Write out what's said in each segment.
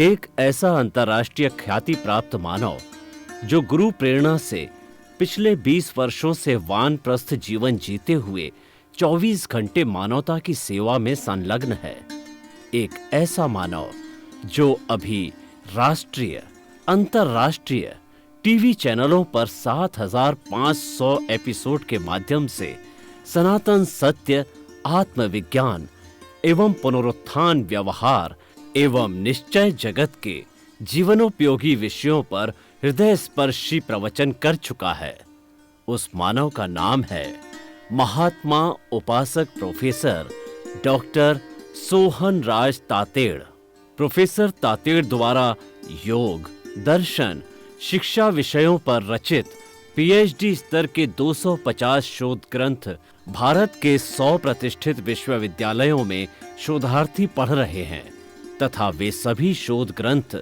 एक ऐसा अंतर्राष्ट्रीय ख्याति प्राप्त मानव जो गुरु प्रेरणा से पिछले 20 वर्षों से वानप्रस्थ जीवन जीते हुए 24 घंटे मानवता की सेवा में संलग्न है। एक ऐसा मानव जो अभी राष्ट्रीय, अंतर्राष्ट्रीय टीवी चैनलों पर 7,500 एपिसोड के माध्यम से सनातन सत्य, आत्मविज्ञान एवं पुनरुत्थान, व्यवहार एवं निश्चय जगत के जीवनोपयोगी विषयों पर हृदय स्पर्शी प्रवचन कर चुका है। उस मानव का नाम है महात्मा उपासक प्रोफेसर डॉक्टर सोहन राज तातेड़। प्रोफेसर तातेड़ द्वारा योग, दर्शन, शिक्षा विषयों पर रचित पीएचडी स्तर के 250 शोध ग्रंथ भारत के 100 प्रतिष्ठित विश्वविद्यालयों में शोधार्थी पढ़ रहे हैं तथा वे सभी शोध ग्रंथ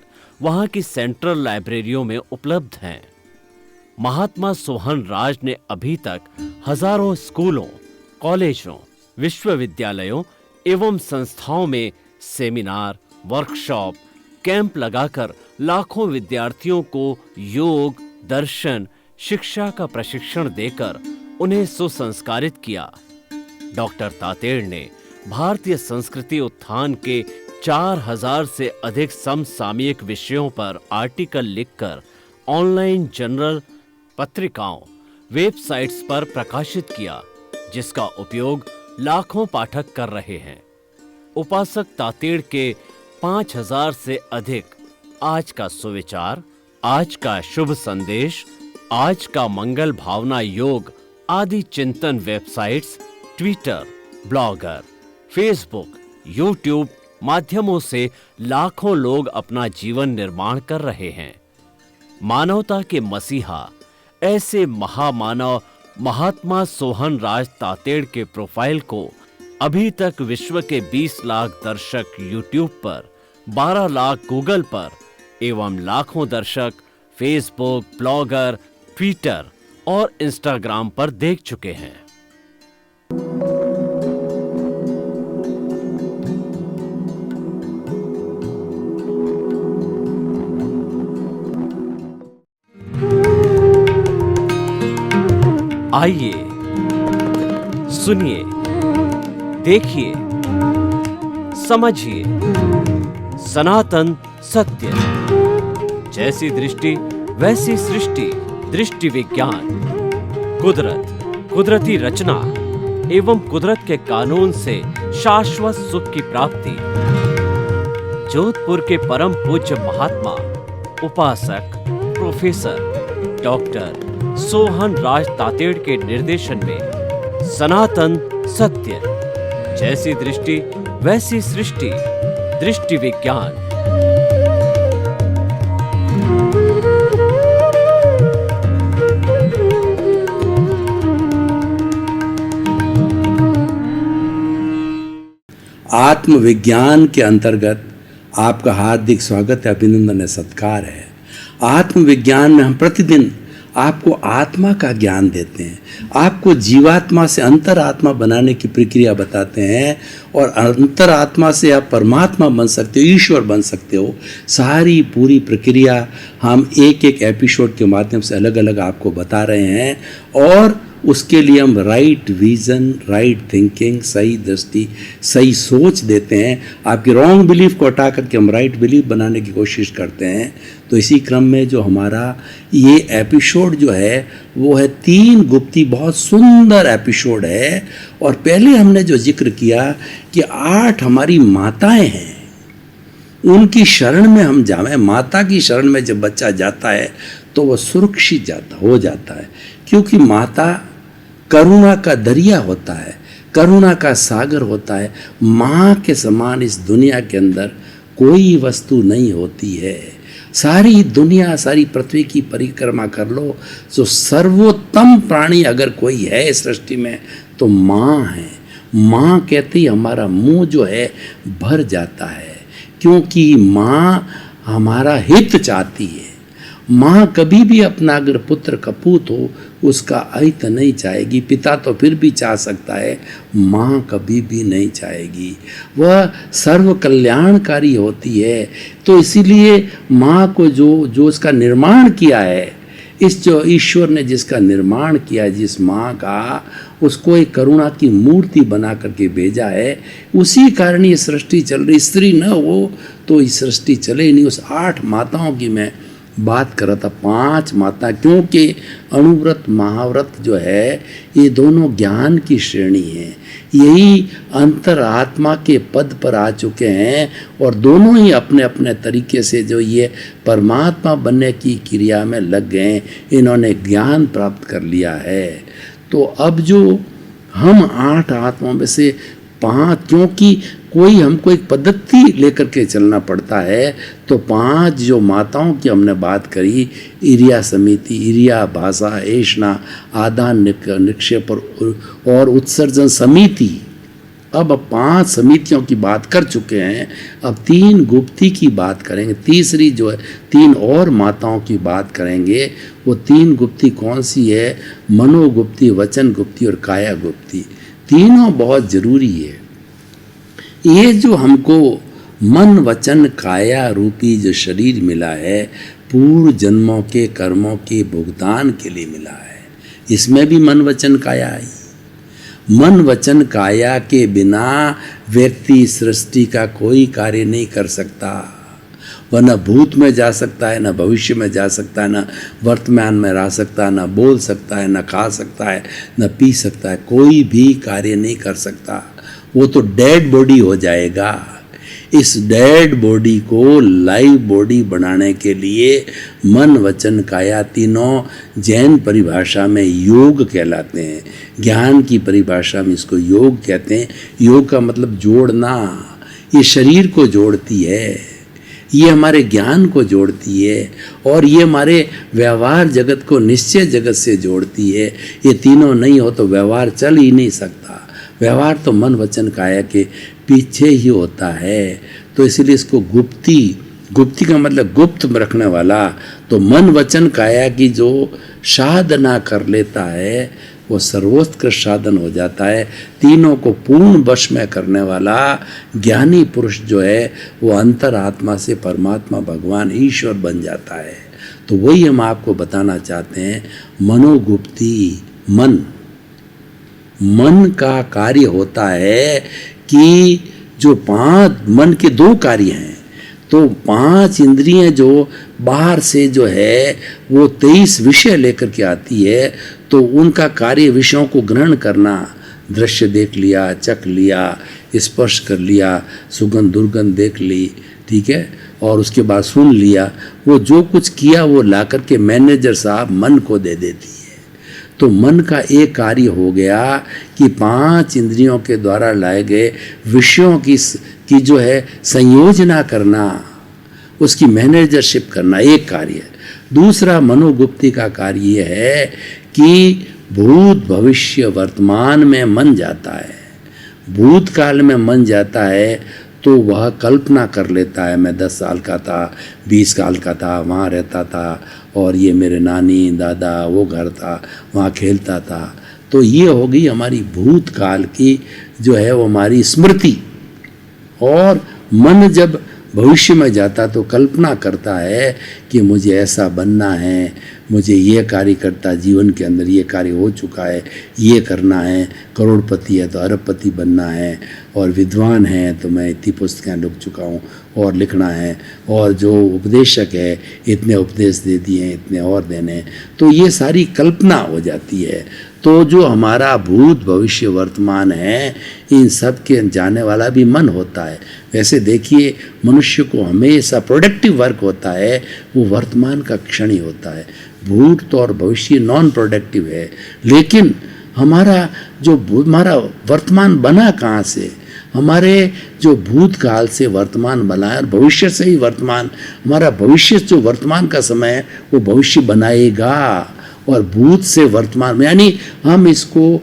वहां की सेंट्रल लाइब्रेरियों में उपलब्ध हैं। महात्मा सोहन राज ने अभी तक हजारों स्कूलों, कॉलेजों, विश्वविद्यालयों एवं संस्थाओं में सेमिनार, वर्कशॉप, कैंप लगाकर लाखों विद्यार्थियों को योग, दर्शन, शिक्षा का प्रशिक्षण देकर उन्हें सुसंस्कारित किया। डॉक्टर तातेड़ ने भारतीय संस्कृति उत्थान के 4,000 से अधिक समसामयिक विषयों पर आर्टिकल लिखकर ऑनलाइन जर्नल, पत्रिकाओं, वेबसाइट्स पर प्रकाशित किया, जिसका उपयोग लाखों पाठक कर रहे हैं। उपासक तातेड़ के 5,000 से अधिक आज का सुविचार, आज का शुभ संदेश, आज का मंगल भावना योग आदि चिंतन websites, Twitter, blogger, Facebook, YouTube माध्यमों से लाखों लोग अपना जीवन निर्माण कर रहे हैं। मानवता के मसीहा ऐसे महामानव महात्मा सोहन राज तातेड़ के प्रोफाइल को अभी तक विश्व के 20 लाख दर्शक यूट्यूब पर, 12 लाख गूगल पर एवं लाखों दर्शक फेसबुक, ब्लॉगर, ट्विटर और इंस्टाग्राम पर देख चुके हैं। आइए, सुनिए, देखिए, समझिए सनातन सत्य। जैसी दृष्टि वैसी सृष्टि, दृष्टि विज्ञान। कुदरत, कुदरती रचना एवं कुदरत के कानून से शाश्वत सुख की प्राप्ति। जोधपुर के परम पूज्य महात्मा उपासक प्रोफेसर डॉक्टर सोहन राज तातेड़ के निर्देशन में सनातन सत्य। जैसी दृष्टि वैसी सृष्टि, दृष्टि विज्ञान। आत्मविज्ञान के अंतर्गत आपका हार्दिक स्वागत है, अभिनंदन है, सत्कार है। आत्मविज्ञान में हम प्रतिदिन आपको आत्मा का ज्ञान देते हैं, आपको जीवात्मा से अंतरात्मा बनाने की प्रक्रिया बताते हैं और अंतरात्मा से आप परमात्मा बन सकते हो, ईश्वर बन सकते हो। सारी पूरी प्रक्रिया हम एक एक एपिसोड के माध्यम से अलग अलग आपको बता रहे हैं और उसके लिए हम राइट विज़न, राइट थिंकिंग, सही दृष्टि, सही सोच देते हैं। आपकी रॉन्ग बिलीफ को हटा करके हम राइट बिलीफ बनाने की कोशिश करते हैं। तो इसी क्रम में जो हमारा ये एपिसोड जो है वो है 3 गुप्ती, बहुत सुंदर एपिसोड है। और पहले हमने जो जिक्र किया कि 8 हमारी माताएं हैं, उनकी शरण में हम जाएं। माता की शरण में जब बच्चा जाता है तो वह सुरक्षित हो जाता है, क्योंकि माता करुणा का दरिया होता है, करुणा का सागर होता है। माँ के समान इस दुनिया के अंदर कोई वस्तु नहीं होती है। सारी दुनिया, सारी पृथ्वी की परिक्रमा कर लो, जो सर्वोत्तम प्राणी अगर कोई है इस सृष्टि में तो माँ है। माँ कहते ही हमारा मुंह जो है भर जाता है, क्योंकि माँ हमारा हित चाहती है। माँ कभी भी अपना अगर पुत्र कपूत हो उसका अहित नहीं चाहेगी। पिता तो फिर भी चाह सकता है, माँ कभी भी नहीं चाहेगी। वह सर्व कल्याणकारी होती है। तो इसीलिए माँ को जो उसका निर्माण किया है, इस जो ईश्वर ने जिसका निर्माण किया, जिस माँ का, उसको एक करुणा की मूर्ति बना करके भेजा है। उसी कारण ये सृष्टि चल रही। स्त्री न हो तो ये सृष्टि चले ही नहीं। उस 8 माताओं की मैं बात कर रहा था, 5 माता, क्योंकि अणुव्रत महाव्रत जो है ये दोनों ज्ञान की श्रेणी है। यही अंतरात्मा के पद पर आ चुके हैं और दोनों ही अपने अपने तरीके से जो ये परमात्मा बनने की क्रिया में लग गए, इन्होंने ज्ञान प्राप्त कर लिया है। तो अब जो हम 8 आत्माओं में से 5, क्योंकि कोई हमको एक पद्धति लेकर के चलना पड़ता है, तो 5 जो माताओं की हमने बात करी, इरिया समिति, इरिया भाषा, ऐष्णा, आदान निक्षेप और उत्सर्जन समिति। अब 5 समितियों की बात कर चुके हैं। अब 3 गुप्ती की बात करेंगे। तीसरी जो है 3 और माताओं की बात करेंगे। वो 3 गुप्ती कौन सी है? मनोगुप्ती, वचन गुप्ती और काया गुप्ती। तीनों बहुत जरूरी है। ये जो हमको मन वचन काया रूपी जो शरीर मिला है, पूर्व जन्मों के कर्मों के भुगतान के लिए मिला है। इसमें भी मन वचन काया आई। मन वचन काया के बिना व्यक्ति सृष्टि का कोई कार्य नहीं कर सकता। वह न भूत में जा सकता है, न भविष्य में जा सकता है, न वर्तमान में रह सकता है, न बोल सकता है, न खा सकता है, न पी सकता है। कोई भी कार्य नहीं कर सकता। वो तो डेड बॉडी हो जाएगा। इस डेड बॉडी को लाइव बॉडी बनाने के लिए मन वचन काया तीनों जैन परिभाषा में योग कहलाते हैं। ज्ञान की परिभाषा में इसको योग कहते हैं। योग का मतलब जोड़ना। ये शरीर को जोड़ती है, ये हमारे ज्ञान को जोड़ती है और ये हमारे व्यवहार जगत को निश्चय जगत से जोड़ती है। ये तीनों नहीं हो तो व्यवहार चल ही नहीं सकता। व्यवहार तो मन वचन काया के पीछे ही होता है। तो इसलिए इसको गुप्ती, गुप्ती का मतलब गुप्त में रखने वाला। तो मन वचन काया की जो साधना कर लेता है वो सर्वोत्कृष्ट साधन हो जाता है। तीनों को पूर्ण वश में करने वाला ज्ञानी पुरुष जो है वो अंतरात्मा से परमात्मा भगवान ईश्वर बन जाता है। तो वही हम आपको बताना चाहते हैं। मनोगुप्ती, मन का कार्य होता है कि जो 5 मन के 2 कार्य हैं। तो 5 इंद्रियां जो बाहर से जो है वो 23 विषय लेकर के आती है। तो उनका कार्य विषयों को ग्रहण करना। दृश्य देख लिया, चख लिया, स्पर्श कर लिया, सुगंध दुर्गंध देख ली, ठीक है, और उसके बाद सुन लिया। वो जो कुछ किया वो ला करके मैनेजर साहब मन को दे देती है। तो मन का एक कार्य हो गया कि 5 इंद्रियों के द्वारा लाए गए विषयों की जो है संयोजना करना, उसकी मैनेजरशिप करना, एक कार्य। दूसरा मनोगुप्ती का कार्य यह है कि भूत भविष्य वर्तमान में मन जाता है। भूतकाल में मन जाता है तो वह कल्पना कर लेता है, मैं 10 साल का था, 20 साल का था, वहाँ रहता था और ये मेरे नानी दादा वो घर था, वहाँ खेलता था। तो ये हो गई हमारी भूतकाल की जो है वो हमारी स्मृति। और मन जब भविष्य में जाता तो कल्पना करता है कि मुझे ऐसा बनना है, मुझे ये कार्य करता, जीवन के अंदर ये कार्य हो चुका है, ये करना है, करोड़पति है तो अरबपति बनना है, और विद्वान है तो मैं इतनी पुस्तकें लिख चुका हूँ और लिखना है, और जो उपदेशक है इतने उपदेश दे दिए हैं, इतने और देने हैं। तो ये सारी कल्पना हो जाती है। तो जो हमारा भूत भविष्य वर्तमान है, इन सब के जाने वाला भी मन होता है। वैसे देखिए, मनुष्य को हमेशा प्रोडक्टिव वर्क होता है वो वर्तमान का क्षण ही होता है। भूत तो और भविष्य नॉन प्रोडक्टिव है। लेकिन हमारा वर्तमान बना कहाँ से? हमारे जो भूतकाल से वर्तमान बना है और भविष्य से ही वर्तमान, हमारा भविष्य जो वर्तमान का समय है वो भविष्य बनाएगा। और भूत से वर्तमान में, यानी हम इसको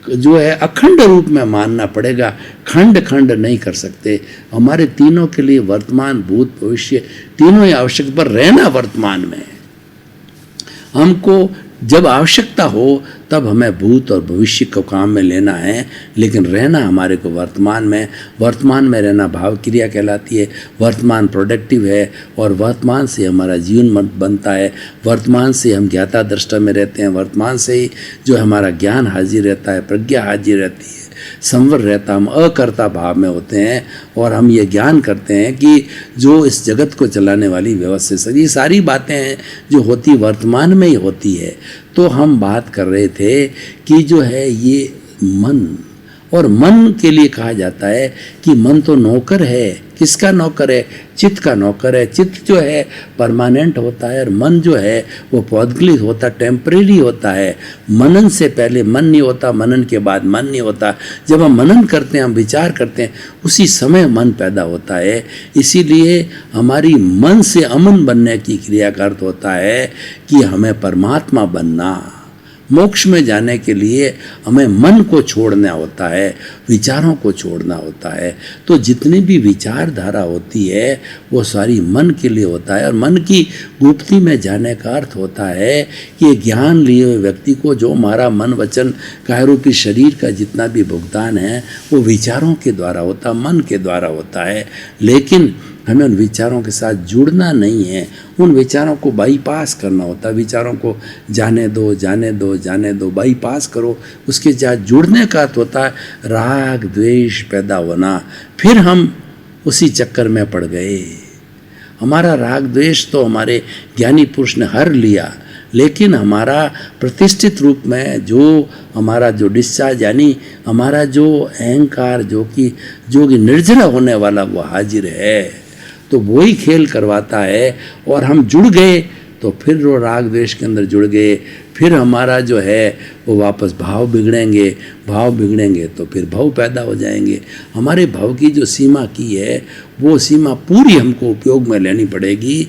जो है अखंड रूप में मानना पड़ेगा, खंड खंड नहीं कर सकते। हमारे तीनों के लिए वर्तमान भूत भविष्य तीनों ही आवश्यक, पर रहना वर्तमान में। हमको जब आवश्यकता हो तब हमें भूत और भविष्य को काम में लेना है, लेकिन रहना हमारे को वर्तमान में रहना भाव क्रिया कहलाती है। वर्तमान प्रोडक्टिव है और वर्तमान से हमारा जीवन बनता है, वर्तमान से हम ज्ञाता दृष्टा में रहते हैं, वर्तमान से ही जो हमारा ज्ञान हाजिर रहता है, प्रज्ञा हाजिर रहती है, संवर रहता, हम अकर्ता भाव में होते हैं और हम ये ज्ञान करते हैं कि जो इस जगत को चलाने वाली व्यवस्था, ये सारी बातें हैं जो होती वर्तमान में ही होती है। तो हम बात कर रहे थे कि जो है ये मन, और मन के लिए कहा जाता है कि मन तो नौकर है। किसका नौकर है? चित्त का नौकर है। चित्त जो है परमानेंट होता है और मन जो है वो पौद्गलिक होता, टेम्परेरी होता है। मनन से पहले मन नहीं होता, मनन के बाद मन नहीं होता। जब हम मनन करते हैं, हम विचार करते हैं, उसी समय मन पैदा होता है। इसीलिए हमारी मन से अमन बनने की क्रिया का अर्थ होता है कि हमें परमात्मा बनना। मोक्ष में जाने के लिए हमें मन को छोड़ना होता है, विचारों को छोड़ना होता है। तो जितनी भी विचारधारा होती है वो सारी मन के लिए होता है। और मन की गुप्ती में जाने का अर्थ होता है कि ज्ञान लिए हुए व्यक्ति को जो हमारा मन वचन काया रूपी शरीर का जितना भी भुगतान है वो विचारों के द्वारा होता, मन के द्वारा होता है। लेकिन हमें उन विचारों के साथ जुड़ना नहीं है, उन विचारों को बाईपास करना होता है। विचारों को जाने दो, जाने दो, जाने दो, बाईपास करो। उसके साथ जुड़ने का अर्थ होता है राग द्वेष पैदा होना। फिर हम उसी चक्कर में पड़ गए। हमारा राग द्वेष तो हमारे ज्ञानी पुरुष ने हर लिया, लेकिन हमारा प्रतिष्ठित रूप में जो हमारा जो डिस्चार्ज यानी हमारा जो अहंकार जो कि निर्जरा होने वाला वो हाजिर है। तो वही खेल करवाता है और हम जुड़ गए तो फिर वो राग द्वेष के अंदर जुड़ गए। फिर हमारा जो है वो वापस भाव बिगड़ेंगे तो फिर भव पैदा हो जाएंगे। हमारे भव की जो सीमा की है वो सीमा पूरी हमको उपयोग में लेनी पड़ेगी,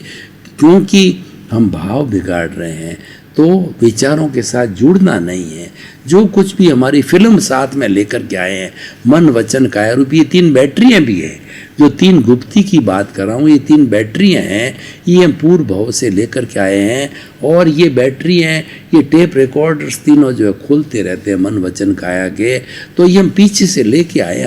क्योंकि हम भाव बिगाड़ रहे हैं। तो विचारों के साथ जुड़ना नहीं है। जो कुछ भी हमारी फिल्म साथ में लेकर के आए हैं, मन वचन काया रूपी, ये 3 बैटरियाँ भी हैं। जो 3 गुप्ती की बात कर रहा हूँ, ये 3 बैटरियाँ हैं, ये हम पूर्व भाव से लेकर के आए हैं। और ये बैटरी हैं, ये टेप रिकॉर्डर्स तीनों जो है खोलते रहते हैं मन वचन काया के। तो ये हम पीछे से लेके आए,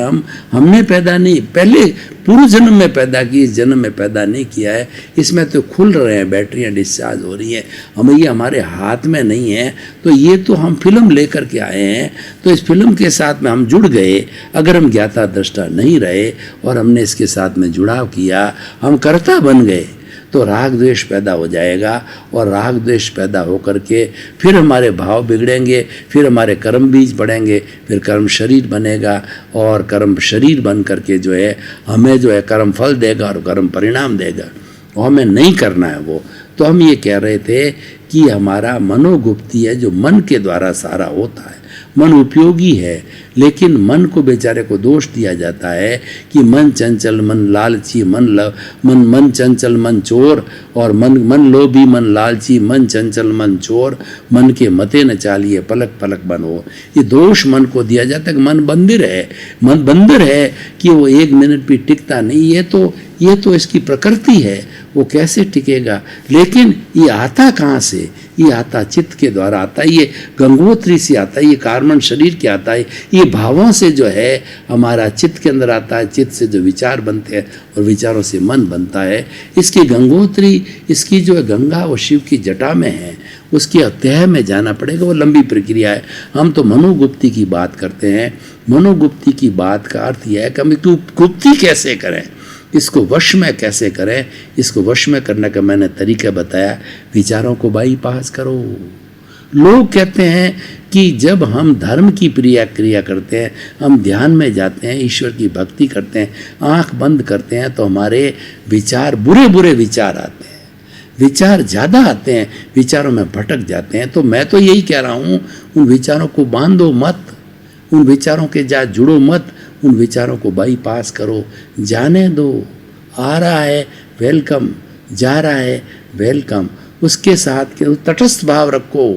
हमने पैदा नहीं, पहले पूर्व जन्म में पैदा की, इस जन्म में पैदा नहीं किया है। इसमें तो खुल रहे हैं, बैटरियाँ डिस्चार्ज हो रही हैं, हमें ये हमारे हाथ में नहीं है। तो ये तो हम फिल्म लेकर के आए हैं, तो इस फिल्म के साथ में हम जुड़ गए। अगर हम ज्ञाता दृष्टा नहीं रहे और हमने इसके साथ में जुड़ाव किया, हम कर्ता बन गए, तो राग द्वेष पैदा हो जाएगा। और राग द्वेष पैदा होकर के फिर हमारे भाव बिगड़ेंगे, फिर हमारे कर्म बीज बढ़ेंगे, फिर कर्म शरीर बनेगा और कर्म शरीर बन करके जो है हमें जो है कर्म फल देगा और कर्म परिणाम देगा, और हमें नहीं करना है वो। तो हम ये कह रहे थे कि हमारा मनोगुप्ती है, जो मन के द्वारा सारा होता है। मन उपयोगी है, लेकिन मन को बेचारे को दोष दिया जाता है कि मन चंचल, मन लालची, मन चंचल, मन चोर, और मन लोभी, मन लालची, मन चंचल, मन चोर, मन के मते न चालिए, पलक पलक मन हो। ये दोष मन को दिया जाता है कि मन बंदर है कि वो 1 मिनट भी टिकता नहीं। ये तो इसकी प्रकृति है, वो कैसे टिकेगा? लेकिन ये आता कहाँ से? ये आता चित्त के द्वारा आता है, ये गंगोत्री से आता है, ये कार्बन शरीर के आता है, ये भावों से जो है हमारा चित्त के अंदर आता है। चित्त से जो विचार बनते हैं और विचारों से मन बनता है। इसकी गंगोत्री, इसकी जो है गंगा वो शिव की जटा में है, उसकी अत्याय में जाना पड़ेगा, वो लंबी प्रक्रिया है। हम तो मनोगुप्ती की बात करते हैं। मनोगुप्ती की बात का अर्थ यह है कि हम गुप्ती कैसे करें, इसको वश में कैसे करें। इसको वश में करने का मैंने तरीका बताया, विचारों को बाईपास करो। लोग कहते हैं कि जब हम धर्म की क्रिया करते हैं, हम ध्यान में जाते हैं, ईश्वर की भक्ति करते हैं, आंख बंद करते हैं, तो हमारे विचार बुरे विचार आते हैं, विचार ज़्यादा आते हैं, विचारों में भटक जाते हैं। तो मैं तो यही कह रहा हूँ, उन विचारों को बांधो मत, उन विचारों के साथ जुड़ो मत, उन विचारों को बाईपास करो, जाने दो। आ रहा है वेलकम, जा रहा है वेलकम। उसके साथ के तटस्थ भाव रखो,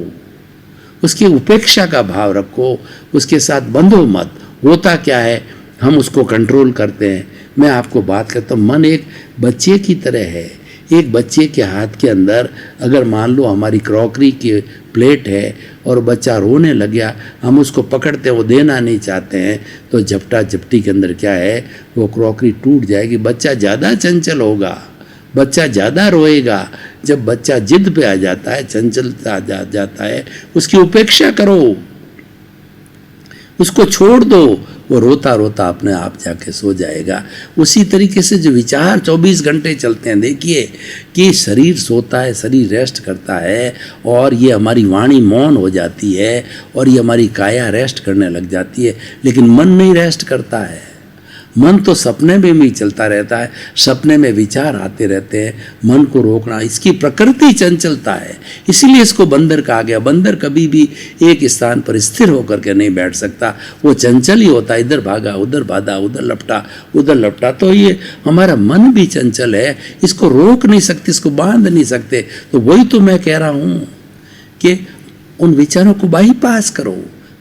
उसकी उपेक्षा का भाव रखो, उसके साथ बंधो मत। होता क्या है, हम उसको कंट्रोल करते हैं। मैं आपको बात करता हूँ, मन एक बच्चे की तरह है। एक बच्चे के हाथ के अंदर अगर मान लो हमारी क्रॉकरी के प्लेट है और बच्चा रोने लग गया, हम उसको पकड़ते हैं, वो देना नहीं चाहते हैं, तो झपटा झपटी के अंदर क्या है, वो क्रॉकरी टूट जाएगी। बच्चा ज़्यादा चंचल होगा, बच्चा ज़्यादा रोएगा। जब बच्चा जिद पे आ जाता है, चंचलता आ जाता है, उसकी उपेक्षा करो, उसको छोड़ दो, वो रोता रोता अपने आप जाके सो जाएगा। उसी तरीके से जो विचार 24 घंटे चलते हैं, देखिए कि शरीर सोता है, शरीर रेस्ट करता है, और ये हमारी वाणी मौन हो जाती है, और ये हमारी काया रेस्ट करने लग जाती है, लेकिन मन नहीं रेस्ट करता है। मन तो सपने में भी चलता रहता है, सपने में विचार आते रहते हैं। मन को रोकना, इसकी प्रकृति चंचलता है, इसीलिए इसको बंदर कहा गया। बंदर कभी भी एक स्थान पर स्थिर होकर के नहीं बैठ सकता, वो चंचल ही होता है, इधर भागा उधर भागा, उधर लपटा उधर लपटा। तो ये हमारा मन भी चंचल है, इसको रोक नहीं सकते, इसको बांध नहीं सकते। तो वही तो मैं कह रहा हूँ कि उन विचारों को बाईपास करो,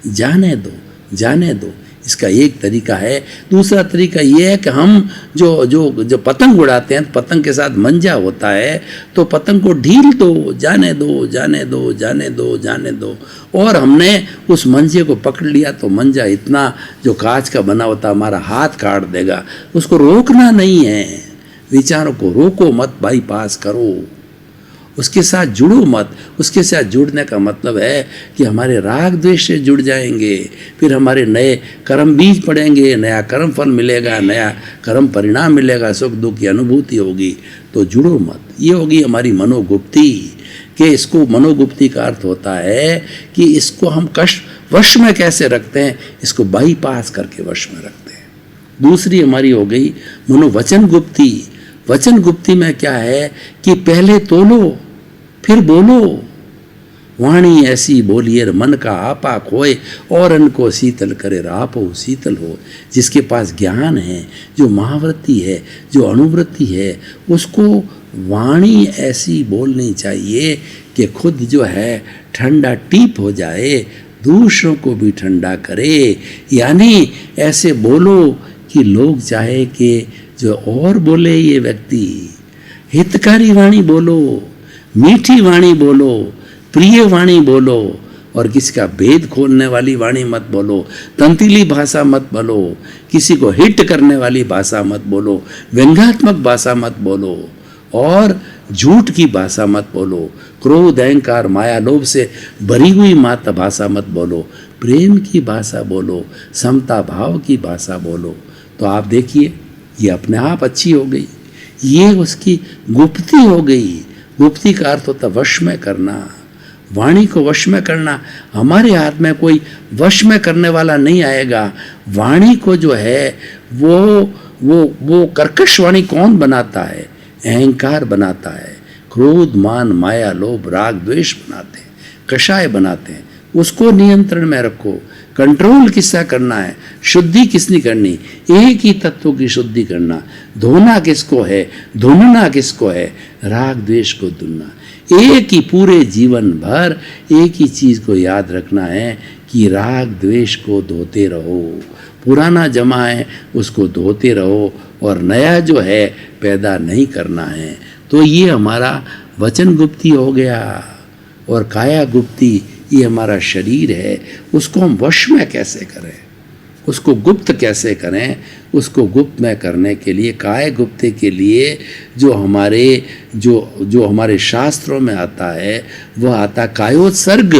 जाने दो, जाने दो। इसका एक तरीका है। दूसरा तरीका ये है कि हम जो पतंग उड़ाते हैं, पतंग के साथ मंजा होता है, तो पतंग को ढील दो, जाने दो, जाने दो, जाने दो, जाने दो। और हमने उस मंजे को पकड़ लिया तो मंजा इतना जो कांच का बना होता हमारा हाथ काट देगा। उसको रोकना नहीं है, विचारों को रोको मत, बाईपास करो, उसके साथ जुड़ो मत। उसके साथ जुड़ने का मतलब है कि हमारे राग द्वेष से जुड़ जाएंगे, फिर हमारे नए कर्म बीज पड़ेंगे, नया कर्म फल मिलेगा, नया कर्म परिणाम मिलेगा, सुख दुख की अनुभूति होगी। तो जुड़ो मत, ये होगी हमारी मनोगुप्ति। कि इसको मनोगुप्ति का अर्थ होता है कि इसको हम वश में कैसे रखते हैं, इसको बाईपास करके वश में रखते हैं। दूसरी हमारी हो गई मनोवचन गुप्ति। वचन गुप्ति में क्या है कि पहले तोलो फिर बोलो, वाणी ऐसी बोलिए मन का आपा खोए, और को शीतल करे रापो शीतल हो। जिसके पास ज्ञान है, जो महावृत्ति है, जो अणुवृत्ति है, उसको वाणी ऐसी बोलनी चाहिए कि खुद जो है ठंडा टीप हो जाए, दूसरों को भी ठंडा करे। यानी ऐसे बोलो कि लोग चाहे कि जो और बोले ये व्यक्ति, हितकारी वाणी बोलो, मीठी वाणी बोलो, प्रिय वाणी बोलो, और किसी का भेद खोलने वाली वाणी मत बोलो, तंतीली भाषा मत बोलो, किसी को हिट करने वाली भाषा मत बोलो, व्यंग्यात्मक भाषा मत बोलो, और झूठ की भाषा मत बोलो, क्रोध अहंकार माया लोभ से भरी हुई मात भाषा मत बोलो, प्रेम की भाषा बोलो, समता भाव की भाषा बोलो। तो आप देखिए ये अपने आप अच्छी हो गई, ये उसकी गुप्ति हो गई। गुप्ति का अर्थ होता वश में करना, वाणी को वश में करना। हमारे हाथ में कोई वश में करने वाला नहीं आएगा। वाणी को जो है वो कर्कश वाणी कौन बनाता है? अहंकार बनाता है, क्रोध मान माया लोभ राग द्वेष बनाते हैं, कषाय बनाते हैं। उसको नियंत्रण में रखो। कंट्रोल किसका करना है, शुद्धि किसने करनी? एक ही तत्व की शुद्धि करना। धोना किसको है, धुनना किसको है? राग द्वेष को धुनना। एक ही पूरे जीवन भर एक ही चीज को याद रखना है कि राग द्वेष को धोते रहो। पुराना जमा है उसको धोते रहो, और नया जो है पैदा नहीं करना है। तो ये हमारा वचन गुप्ति हो गया। और काया गुप्ति, ये हमारा शरीर है, उसको हम वश में कैसे करें, उसको गुप्त कैसे करें? उसको गुप्त में करने के लिए, काय गुप्ते के लिए जो हमारे शास्त्रों में आता है, वह आता कायोत्सर्ग।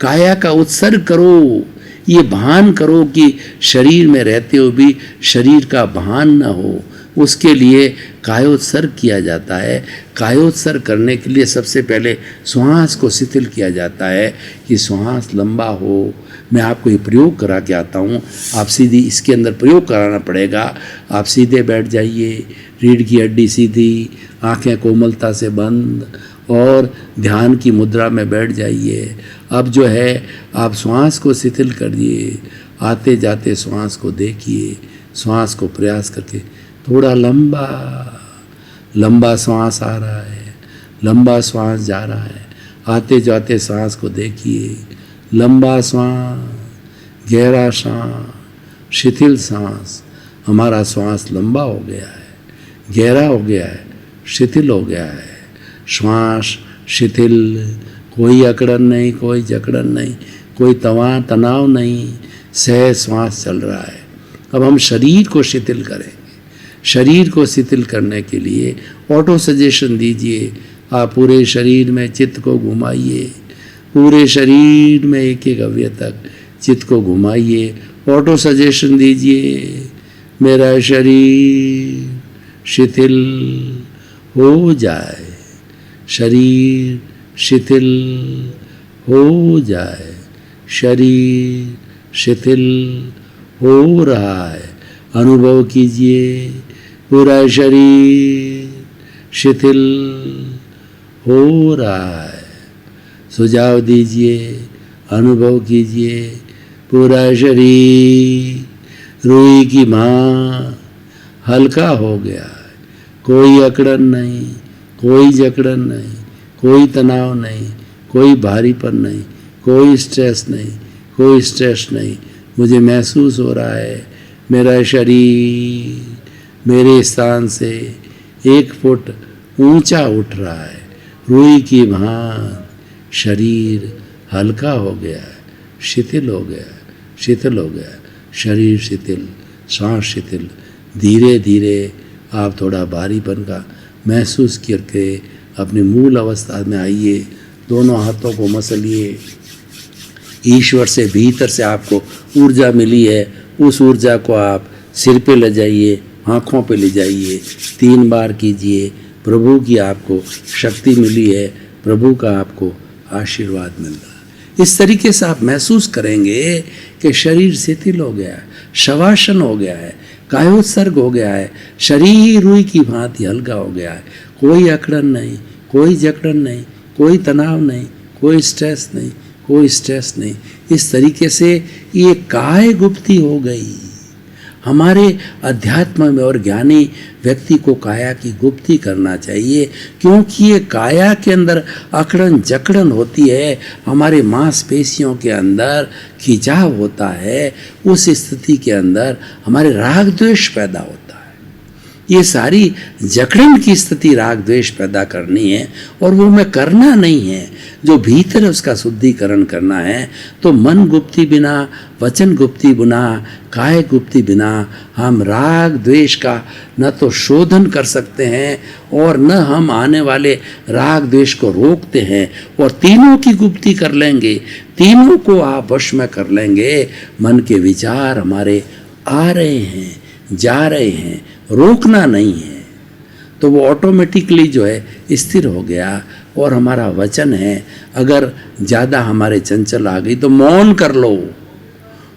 काया का उत्सर्ग करो, ये भान करो कि शरीर में रहते हुए भी शरीर का भान न हो। उसके लिए कायोत्सर्ग किया जाता है। कायोत्सर्ग करने के लिए सबसे पहले श्वास को शिथिल किया जाता है कि श्वास लंबा हो। मैं आपको ये प्रयोग करा के आता हूँ, आप सीधी इसके अंदर प्रयोग कराना पड़ेगा। आप सीधे बैठ जाइए, रीढ़ की हड्डी सीधी, आंखें कोमलता से बंद, और ध्यान की मुद्रा में बैठ जाइए। अब जो है आप श्वास को शिथिल करिए, आते जाते श्वास को देखिए, श्वास को प्रयास करके थोड़ा लंबा श्वास आ रहा है, लंबा श्वास जा रहा है, आते जाते सांस को देखिए, लंबा श्वास, गहरा सांस, शिथिल सांस। हमारा श्वास लंबा हो गया है, गहरा हो गया है, शिथिल हो गया है। श्वास शिथिल, कोई अकड़न नहीं, कोई जकड़न नहीं, कोई तनाव नहीं, सहज श्वास चल रहा है। अब हम शरीर को शिथिल करेंगे। शरीर को शिथिल करने के लिए ऑटो सजेशन दीजिए। आप पूरे शरीर में चित्त को घुमाइए, पूरे शरीर में एक एक अवयव तक चित्त को घुमाइए। ऑटो सजेशन दीजिए, मेरा शरीर शिथिल हो जाए, शरीर शिथिल हो जाए, शरीर शिथिल हो रहा है। अनुभव कीजिए, पूरा शरीर शिथिल हो रहा है। सुझाव दीजिए, अनुभव कीजिए, पूरा शरीर रुई की भांति हल्का हो गया है। कोई अकड़न नहीं, कोई जकड़न नहीं, कोई तनाव नहीं, कोई भारीपन नहीं, कोई स्ट्रेस नहीं, कोई स्ट्रेस नहीं। मुझे महसूस हो रहा है मेरा शरीर मेरे स्थान से 1 फुट ऊंचा उठ रहा है। रुई की भांति शरीर हल्का हो गया है, शिथिल हो गया है, शिथिल हो गया है। शरीर शिथिल, सांस शिथिल। धीरे धीरे आप थोड़ा भारीपन का महसूस करके अपनी मूल अवस्था में आइए। दोनों हाथों को मसलिए। ईश्वर से भीतर से आपको ऊर्जा मिली है, उस ऊर्जा को आप सिर पे ले जाइए, आँखों पे ले जाइए। 3 बार कीजिए। प्रभु की आपको शक्ति मिली है, प्रभु का आपको आशीर्वाद मिल रहा है। इस तरीके से आप महसूस करेंगे कि शरीर शिथिल हो गया है, शवासन हो गया है, कायोत्सर्ग हो गया है, शरीर रुई की भांति हल्का हो गया है। कोई अकड़न नहीं, कोई जकड़न नहीं, कोई तनाव नहीं, कोई स्ट्रेस नहीं, कोई स्ट्रेस नहीं। इस तरीके से ये काय गुप्ती हो गई। हमारे अध्यात्म में और ज्ञानी व्यक्ति को काया की गुप्ती करना चाहिए, क्योंकि ये काया के अंदर अकड़न जकड़न होती है, हमारे मांसपेशियों के अंदर खिंचाव होता है। उस स्थिति के अंदर हमारे राग द्वेष पैदा होता है। ये सारी जकड़न की स्थिति राग द्वेष पैदा करनी है, और वो मैं करना नहीं है, जो भीतर है उसका शुद्धिकरण करना है। तो मन गुप्ती बिना, वचन गुप्ती बिना, काय गुप्ती बिना हम राग द्वेष का न तो शोधन कर सकते हैं और न हम आने वाले राग द्वेष को रोकते हैं। और तीनों की गुप्ती कर लेंगे, तीनों को आप वश में कर लेंगे। मन के विचार हमारे आ रहे हैं, जा रहे हैं, रोकना नहीं है, तो वो ऑटोमेटिकली जो है स्थिर हो गया। और हमारा वचन है, अगर ज़्यादा हमारे चंचल आ गई तो मौन कर लो।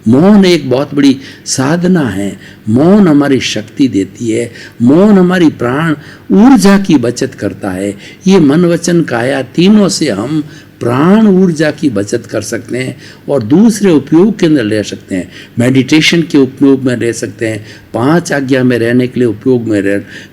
मौन एक बहुत बड़ी साधना है। मौन हमारी शक्ति देती है, मौन हमारी प्राण ऊर्जा की बचत करता है। ये मन वचन काया तीनों से हम प्राण ऊर्जा की बचत कर सकते हैं और दूसरे उपयोग के अंदर ले सकते हैं। मेडिटेशन के उपयोग में ले सकते हैं, 5 आज्ञा में रहने के लिए उपयोग में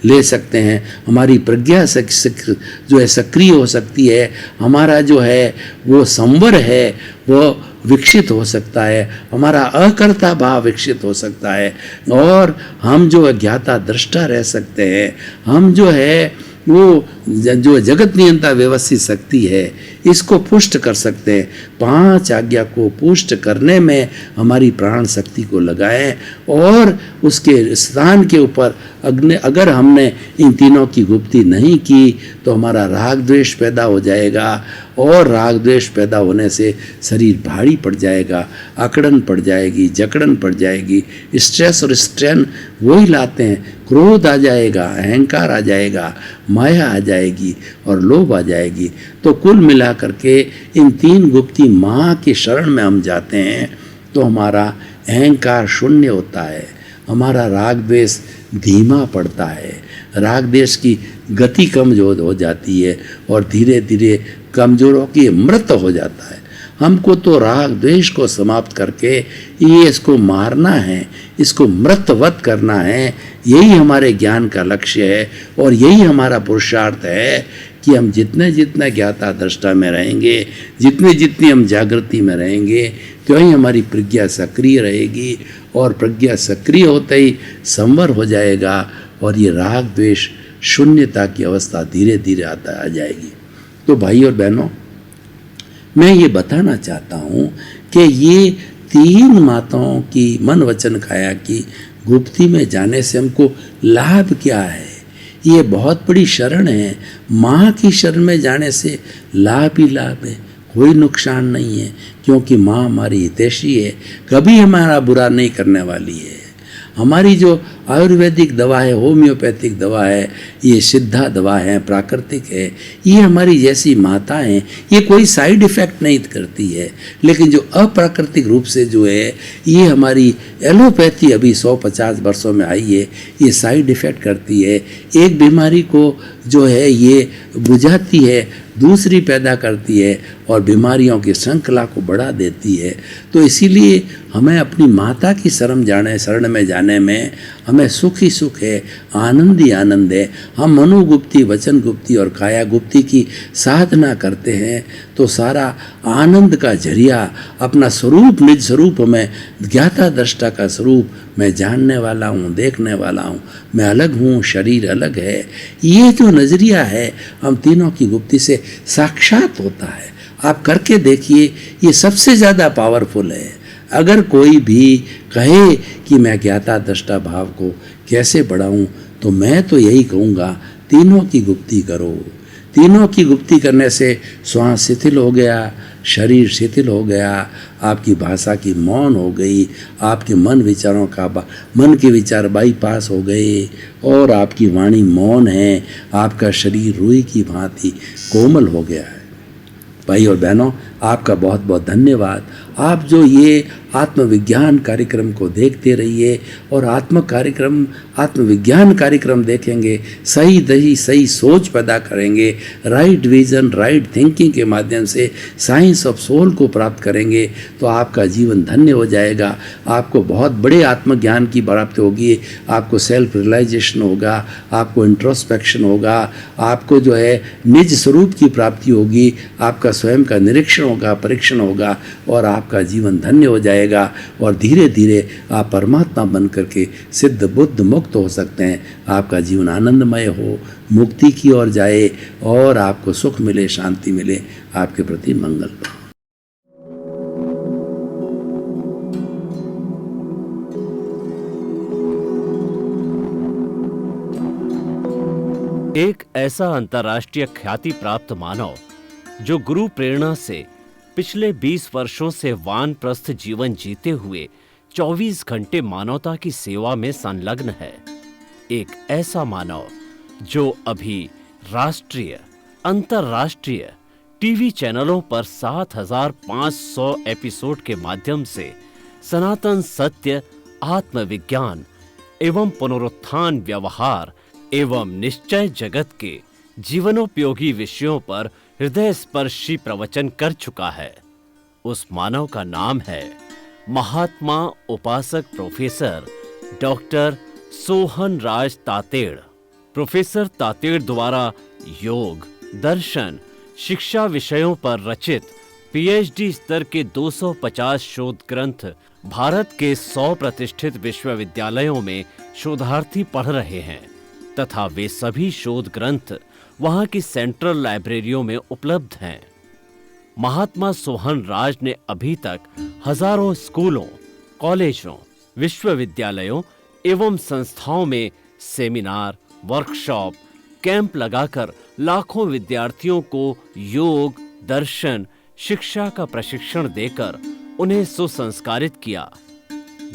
ले सकते हैं। हमारी प्रज्ञा जो है सक्रिय हो सकती है, हमारा जो है वो संवर है वो विकसित हो सकता है, हमारा अकर्ता भाव विकसित हो सकता है, और हम जो अज्ञाता दृष्टा रह सकते हैं। हम जो है वो जो जगत नियंता व्यवस्थित शक्ति है इसको पुष्ट कर सकते हैं। 5 आज्ञा को पुष्ट करने में हमारी प्राण शक्ति को लगाएं, और उसके स्थान के ऊपर अगर हमने इन तीनों की गुप्ती नहीं की तो हमारा राग द्वेष पैदा हो जाएगा, और राग द्वेष पैदा होने से शरीर भारी पड़ जाएगा, अकड़न पड़ जाएगी, जकड़न पड़ जाएगी। स्ट्रेस और स्ट्रेन वही लाते हैं। क्रोध आ जाएगा, अहंकार आ जाएगा, माया आ जाएगी और लोभ आ जाएगी। तो कुल मिला करके इन 3 गुप्ती माँ की शरण में हम जाते हैं तो हमारा अहंकार शून्य होता है, हमारा राग द्वेष धीमा पड़ता है, राग द्वेष की गति कम हो जाती है और धीरे धीरे कमजोर होकर मृत हो जाता है। हमको तो राग द्वेष को समाप्त करके ये इसको मारना है, इसको मृतवत करना है। यही हमारे ज्ञान का लक्ष्य है और यही हमारा पुरुषार्थ है कि हम जितने जितने ज्ञाता दृष्टा में रहेंगे, जितनी हम जागृति में रहेंगे, त्यों ही हमारी प्रज्ञा सक्रिय रहेगी, और प्रज्ञा सक्रिय होते ही संवर हो जाएगा और ये राग द्वेष शून्यता की अवस्था धीरे धीरे आ जाएगी। तो भाई और बहनों, मैं ये बताना चाहता हूँ कि ये 3 माताओं की मन वचन काया की गुप्ती में जाने से हमको लाभ क्या है। ये बहुत बड़ी शरण है। माँ की शरण में जाने से लाभ ही लाभ है, कोई नुकसान नहीं है, क्योंकि माँ हमारी हितैषी है, कभी हमारा बुरा नहीं करने वाली है। हमारी जो आयुर्वेदिक दवा है, होम्योपैथिक दवा है, ये सिद्धा दवा है, प्राकृतिक है, ये हमारी जैसी माता हैं, ये कोई साइड इफ़ेक्ट नहीं करती है। लेकिन जो अप्राकृतिक रूप से जो है, ये हमारी एलोपैथी अभी 150 वर्षों में आई है, ये साइड इफ़ेक्ट करती है। एक बीमारी को जो है ये बुझाती है, दूसरी पैदा करती है और बीमारियों की श्रृंखला को बढ़ा देती है। तो इसीलिए हमें अपनी माता की शरण में जाने में हमें सुख ही सुख है, आनंद ही आनंद है। हम मनोगुप्ती, वचन गुप्ती और काया गुप्ती की साधना करते हैं तो सारा आनंद का जरिया, अपना स्वरूप, निज स्वरूप में ज्ञाता दृष्टा का स्वरूप मैं जानने वाला हूँ, देखने वाला हूँ, मैं अलग हूँ, शरीर अलग है, ये जो नज़रिया है हम तीनों की गुप्ती से साक्षात होता है। आप करके देखिए, ये सबसे ज़्यादा पावरफुल है। अगर कोई भी कहे कि मैं ज्ञाता दृष्टा भाव को कैसे बढ़ाऊं, तो मैं तो यही कहूँगा, तीनों की गुप्ती करो। तीनों की गुप्ती करने से श्वास शिथिल हो गया, शरीर शिथिल हो गया, आपकी भाषा की मौन हो गई, आपके मन के विचार बाईपास हो गए और आपकी वाणी मौन है, आपका शरीर रुई की भांति कोमल हो गया है। भाई और बहनों, आपका बहुत बहुत धन्यवाद। आप जो ये आत्मविज्ञान कार्यक्रम को देखते रहिए और आत्मविज्ञान कार्यक्रम देखेंगे, सही सोच पैदा करेंगे, राइट विजन, राइट थिंकिंग के माध्यम से साइंस ऑफ सोल को प्राप्त करेंगे तो आपका जीवन धन्य हो जाएगा। आपको बहुत बड़े आत्मज्ञान की प्राप्ति होगी, आपको सेल्फ रियलाइजेशन होगा, आपको इंट्रोस्पेक्शन होगा, आपको जो है निज स्वरूप की प्राप्ति होगी, आपका स्वयं का निरीक्षण होगा, परीक्षण होगा और आपका जीवन धन्य हो जाएगा और धीरे धीरे आप परमात्मा बन करके सिद्ध बुद्ध मुक्त हो सकते हैं। आपका जीवन आनंदमय हो, मुक्ति की ओर जाए और आपको सुख मिले, शांति मिले। आपके प्रति मंगल। एक ऐसा अंतर्राष्ट्रीय ख्याति प्राप्त मानव जो गुरु प्रेरणा से पिछले 20 वर्षों से वानप्रस्थ जीवन जीते हुए 24 घंटे मानवता की सेवा में संलग्न है। एक ऐसा मानव जो अभी राष्ट्रीय, अंतर्राष्ट्रीय टीवी चैनलों पर 7,500 एपिसोड के माध्यम से सनातन सत्य, आत्मविज्ञान एवं पुनरुत्थान, व्यवहार एवं निश्चय जगत के जीवनोपयोगी विषयों पर हृदय स्पर्शी प्रवचन कर चुका है। उस मानव का नाम है महात्मा उपासक प्रोफेसर डॉक्टर सोहन राज तातेड़। प्रोफेसर तातेड़ द्वारा योग, दर्शन, शिक्षा विषयों पर रचित पीएचडी स्तर के 250 शोध ग्रंथ भारत के 100 प्रतिष्ठित विश्वविद्यालयों में शोधार्थी पढ़ रहे हैं तथा वे सभी शोध ग्रंथ वहां की सेंट्रल लाइब्रेरियों में उपलब्ध हैं। महात्मा सोहन राज ने अभी तक हजारों स्कूलों, कॉलेजों, विश्वविद्यालयों एवं संस्थाओं में सेमिनार, वर्कशॉप, कैंप लगाकर लाखों विद्यार्थियों को योग, दर्शन, शिक्षा का प्रशिक्षण देकर उन्हें सुसंस्कारित किया।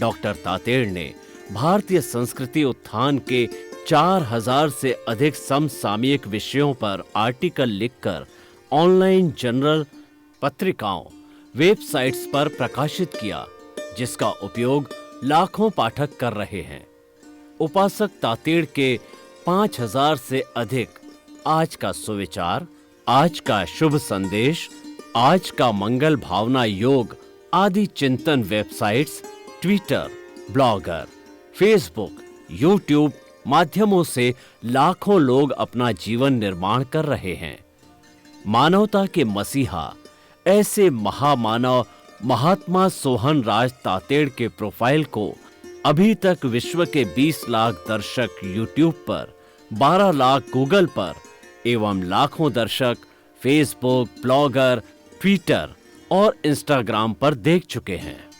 डॉक्टर तातेड़ ने भारतीय संस्कृति उत्थान के 4000 से अधिक समसामयिक विषयों पर आर्टिकल लिखकर ऑनलाइन जर्नल, पत्रिकाओं, वेबसाइट्स पर प्रकाशित किया, जिसका उपयोग लाखों पाठक कर रहे हैं। उपासक तातेड़ के 5000 से अधिक आज का सुविचार, आज का शुभ संदेश, आज का मंगल भावना योग आदि चिंतन websites, Twitter, blogger, Facebook, YouTube माध्यमों से लाखों लोग अपना जीवन निर्माण कर रहे हैं। मानवता के मसीहा ऐसे महामानव महात्मा सोहन राज तातेड़ के प्रोफाइल को अभी तक विश्व के 20 लाख दर्शक यूट्यूब पर, 12 लाख गूगल पर एवं लाखों दर्शक फेसबुक, ब्लॉगर, ट्विटर और इंस्टाग्राम पर देख चुके हैं।